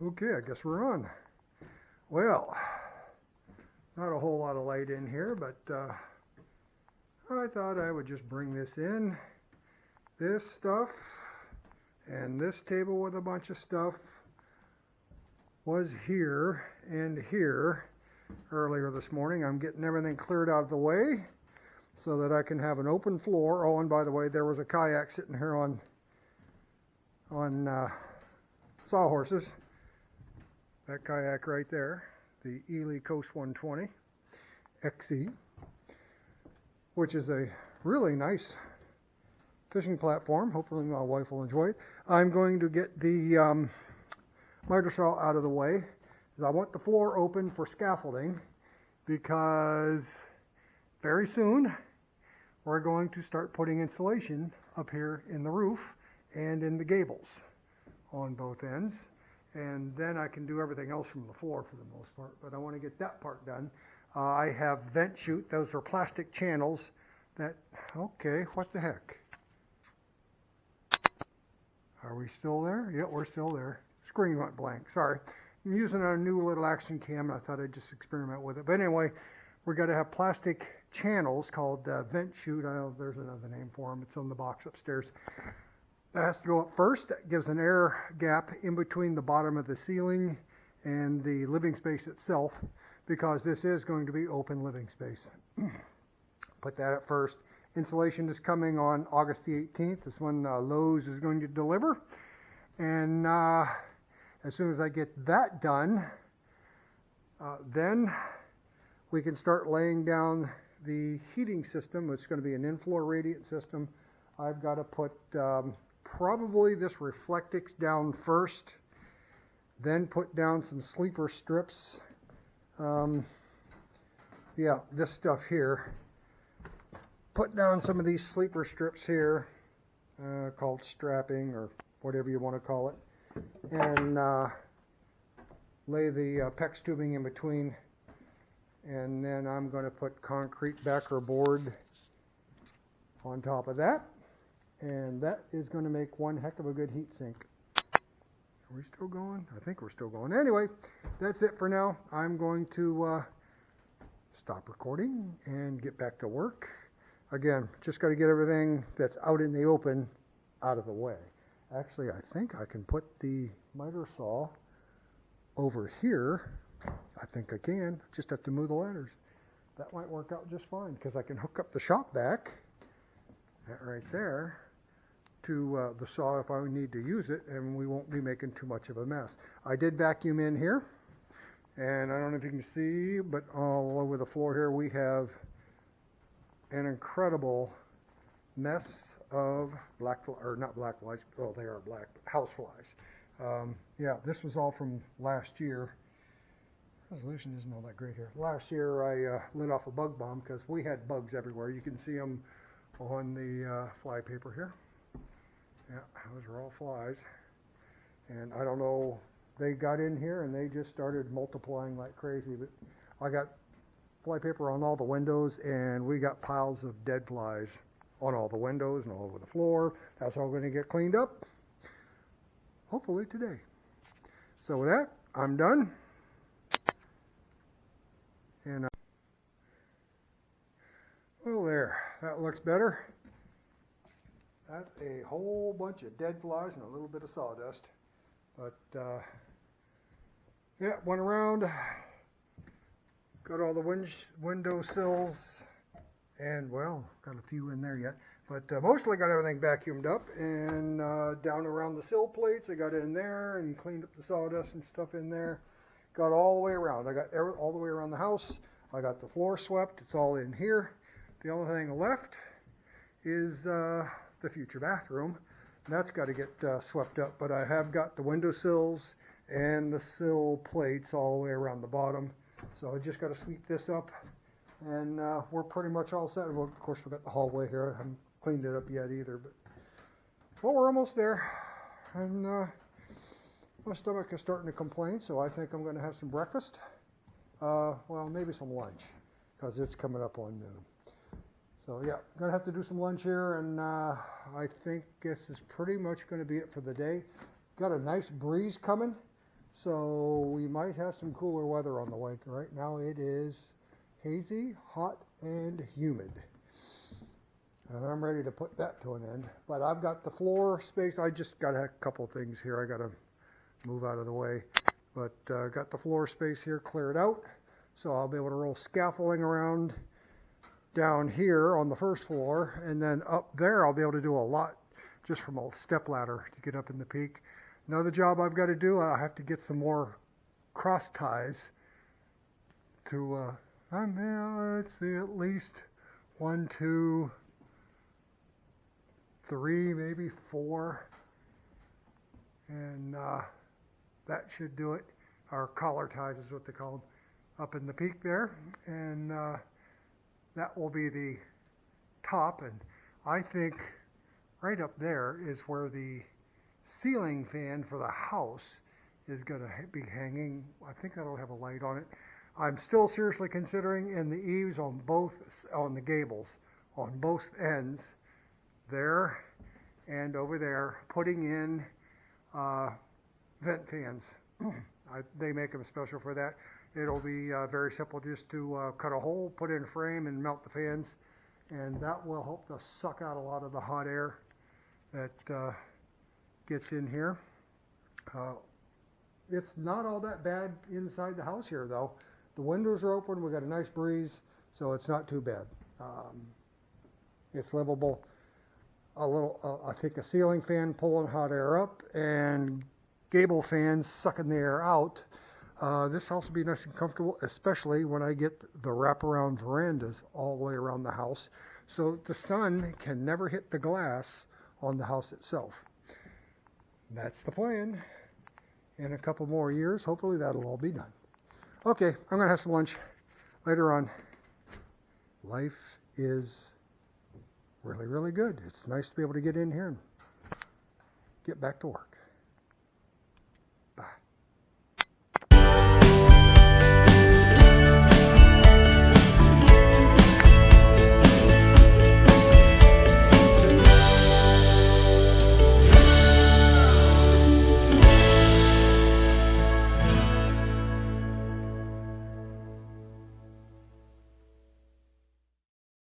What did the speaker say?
Okay, I guess we're on. Well, not a whole lot of light in here, but I thought I would just bring this in. This stuff and this table with a bunch of stuff was here and here earlier this morning. I'm getting everything cleared out of the way so that I can have an open floor. Oh, and by the way, there was a kayak sitting here on sawhorses. That kayak right there, the Ely Coast 120 XE, which is a really nice fishing platform. Hopefully my wife will enjoy it. I'm going to get the miter saw out of the way. I want the floor open for scaffolding because very soon we're going to start putting insulation up here in the roof and in the gables on both ends. And then I can do everything else from the floor for the most part, but I want to get that part done. I have vent chute. Those are plastic channels that, okay, what the heck? Are we still there? Yeah, we're still there. Screen went blank, sorry. I'm using a new little action cam, and I thought I'd just experiment with it. But anyway, we're going to have plastic channels called vent chute. I know there's another name for them. It's on the box upstairs. That has to go up first. That gives an air gap in between the bottom of the ceiling and the living space itself, because this is going to be open living space. Put that up first. Insulation is coming on August the 18th. That's when Lowe's is going to deliver. And as soon as I get that done, then we can start laying down the heating system. It's going to be an in-floor radiant system. I've got to put probably this Reflectix down first, then put down some sleeper strips. Yeah, this stuff here. Put down some of these sleeper strips here, called strapping or whatever you want to call it, and lay the PEX tubing in between, and then I'm going to put concrete backer board on top of that. And that is going to make one heck of a good heat sink. Are we still going? I think we're still going. Anyway, that's it for now. I'm going to stop recording and get back to work. Again, just got to get everything that's out in the open out of the way. Actually, I think I can put the miter saw over here. I think I can. Just have to move the ladders. That might work out just fine because I can hook up the shop vac, that right there, to the saw if I need to use it, and we won't be making too much of a mess. I did vacuum in here, and I don't know if you can see, but all over the floor here we have an incredible mess of not black flies, well, they are black, but house flies. Yeah, this was all from last year. Resolution isn't all that great here. Last year I lit off a bug bomb because we had bugs everywhere. You can see them on the fly paper here. Yeah, those are all flies. And I don't know, they got in here and they just started multiplying like crazy. But I got fly paper on all the windows, and we got piles of dead flies on all the windows and all over the floor. That's all going to get cleaned up, hopefully today. So with that, I'm done. And oh, there, that looks better. That's a whole bunch of dead flies and a little bit of sawdust. But yeah, went around, got all the window sills, and well, got a few in there yet. But mostly got everything vacuumed up, and down around the sill plates, I got in there and cleaned up the sawdust and stuff in there. Got all the way around. I got all the way around the house. I got the floor swept. It's all in here. The only thing left is the future bathroom. That's got to get swept up, but I have got the window sills and the sill plates all the way around the bottom. So I just got to sweep this up, and we're pretty much all set. Well, of course, we've got the hallway here. I haven't cleaned it up yet either, but well, we're almost there. And my stomach is starting to complain, so I think I'm going to have some breakfast. Well, maybe some lunch, because it's coming up on noon. So yeah, going to have to do some lunch here, and I think this is pretty much going to be it for the day. Got a nice breeze coming, So we might have some cooler weather on the way. Right now it is hazy, hot, and humid. And I'm ready to put that to an end. But I've got the floor space. I just got a couple things here I got to move out of the way. But got the floor space here cleared out. So I'll be able to roll scaffolding around down here on the first floor. And then up there I'll be able to do a lot just from a step ladder to get up in the peak. Another job I've got to do, I have to get some more cross ties to, let's see, at least 1, 2, 3, maybe 4. And that should do it. Our collar ties is what they call them, up in the peak there. And that will be the top. And I think right up there is where the ceiling fan for the house is going to be hanging. I think that'll have a light on it. I'm still seriously considering in the eaves on the gables, on both ends, there and over there, putting in vent fans. They make them special for that. It'll be very simple just to cut a hole, put in a frame, and mount the fans, and that will help to suck out a lot of the hot air that gets in here. It's not all that bad inside the house here, though. The windows are open. We got a nice breeze, so it's not too bad. It's livable. I think a ceiling fan pulling hot air up and gable fans sucking the air out. This house will be nice and comfortable, especially when I get the wraparound verandas all the way around the house, so the sun can never hit the glass on the house itself. That's the plan. In a couple more years, hopefully that'll all be done. Okay, I'm going to have some lunch later on. Life is really, really good. It's nice to be able to get in here and get back to work.